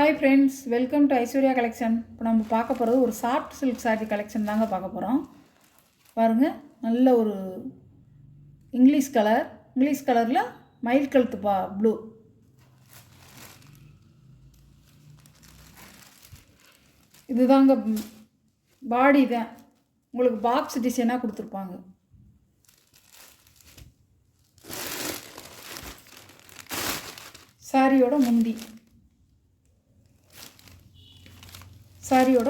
Hi friends, welcome to Aishwarya collection. இப்போ நம்ம பார்க்க போகிறது ஒரு சாஃப்ட் சில்க் சாரீ கலெக்ஷன் தாங்க பார்க்க போகிறோம். பாருங்கள், நல்ல ஒரு இங்கிலீஷ் கலரில் மயில் கழுத்து ப்ளூ. இதுதாங்க பாடி தான். உங்களுக்கு பாக்ஸ் டிசைனாக கொடுத்துருப்பாங்க. சாரியோட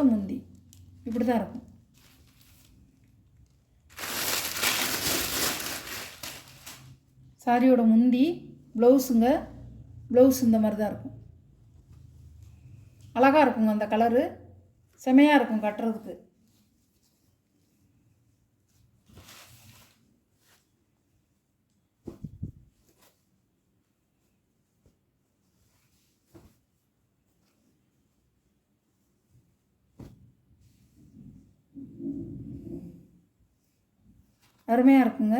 முந்தி இப்படி தான் இருக்கும். சாரியோட முந்தி ப்ளவுஸ் இந்த மாதிரி தான் இருக்கும். அழகாக இருக்குங்க. அந்த கலரு செமையாக இருக்கும் கட்டுறதுக்கு. அருமையாக இருக்குங்க.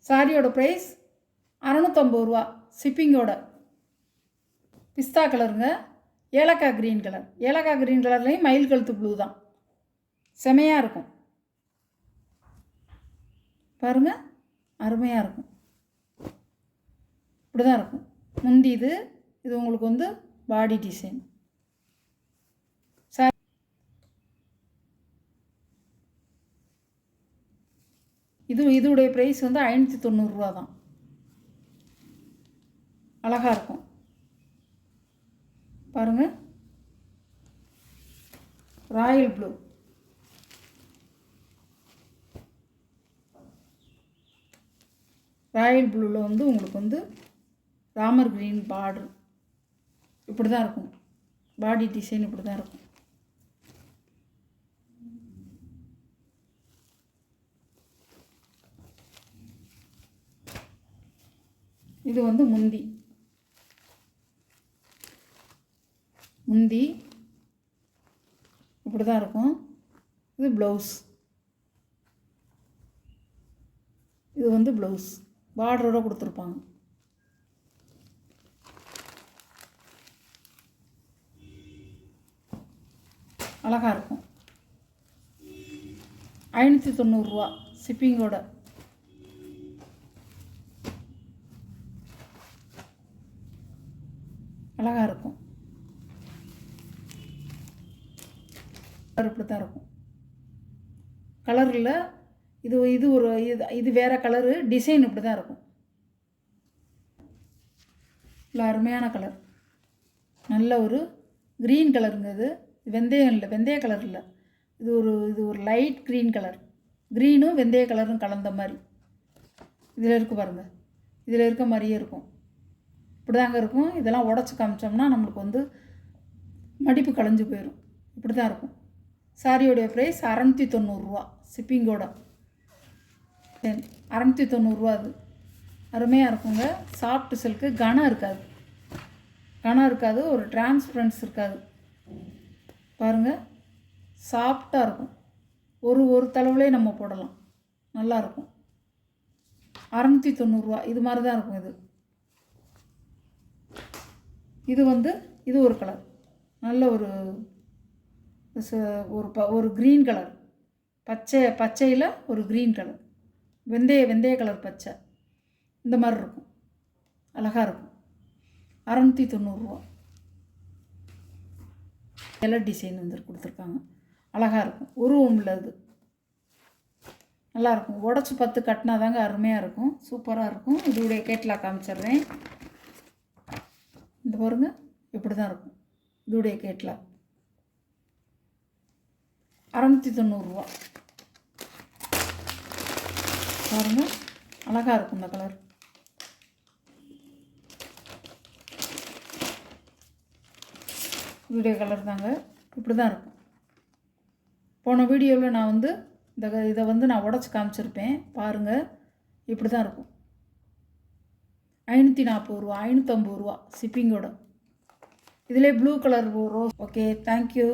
சாரியோட ப்ரைஸ் 650 ரூபா ஷிப்பிங்கோட. பிஸ்தா கலருங்க, ஏலக்காய் க்ரீன் கலர்லேயும் மயில் கழுத்து ப்ளூ தான். செமையாக இருக்கும் பாருங்கள், அருமையாக இருக்கும். இப்படி தான் இருக்கும் முந்தி. இது உங்களுக்கு வந்து பாடி டிசைன். இதுடைய ப்ரைஸ் வந்து 590 ரூபா தான். அழகாக இருக்கும் பாருங்கள். ராயல் ப்ளூவில் வந்து உங்களுக்கு வந்து ராமர் கிரீன் பார்டர். இப்படி தான் இருக்கும் பாடி டிசைன். இப்படி தான் இருக்கும். இது வந்து முந்தி இப்படி தான் இருக்கும். இது ப்ளவுஸ். இது வந்து ப்ளவுஸ் பார்டரோட கொடுத்துருப்பாங்க. அழகாக இருக்கும். 590 ரூபா ஷிப்பிங்கோட. அழகாக இருக்கும். இப்படி தான் இருக்கும். கலரில் இது வேறு கலரு டிசைன். இப்படி தான் இருக்கும். இல்லை, அருமையான கலர். நல்ல ஒரு க்ரீன் கலருங்க. இது வெந்தய கலர் இல்லை. இது ஒரு லைட் க்ரீன் கலர். க்ரீனும் வெந்தய கலரும் கலந்த மாதிரி இதில் இருக்குது பாருங்கள். இதில் இருக்க மாதிரியே இருக்கும். இப்படி தாங்க இருக்கும். இதெல்லாம் உடச்சி காமிச்சோம்னா நம்மளுக்கு வந்து மடிப்பு களைஞ்சு போயிடும். இப்படி தான் இருக்கும். சாரியோடைய ப்ரைஸ் 690 ரூபா ஷிப்பிங்கோட. 690 ரூபா. அது அருமையாக இருக்குங்க. Soft silk. கனம் இருக்காது. ஒரு டிரான்ஸ்பரன்ஸ் இருக்காது பாருங்கள். சாஃப்டாக இருக்கும். ஒரு தளவுலே நம்ம போடலாம். நல்லாயிருக்கும். 690 ரூபா. இது மாதிரி தான் இருக்கும். இது ஒரு கலர். நல்ல ஒரு க்ரீன் கலர். பச்சையில் ஒரு க்ரீன் கலர். வெந்தய கலர் பச்சை. இந்த மாதிரி இருக்கும். அழகாக இருக்கும். 690 ரூபா. எல்லாம் டிசைன் கொடுத்துருக்காங்க. அழகாக இருக்கும். உருவம் உள்ளது. நல்லாயிருக்கும். உடச்சி 10 கட்டினா தாங்க அருமையாக இருக்கும். சூப்பராக இருக்கும். இதோடைய கேட்லாக் காமிச்சிட்றேன். இந்த பாருங்க, இப்படி தான் இருக்கும் இதோடைய கேட்லாக். 690 ரூபா பாருங்கள். அழகாக இருக்கும் இந்த கலர். இதோடைய கலர் தாங்க. இப்படி தான் இருக்கும். போன வீடியோவில் நான் வந்து இதை வந்து நான் உடச்சி காமிச்சிருப்பேன் பாருங்கள். இப்படி தான் இருக்கும். 540 ரூபா 550 ரூபா ஷிப்பிங்கோட. இதிலே blue colour rose. Okay, thank you.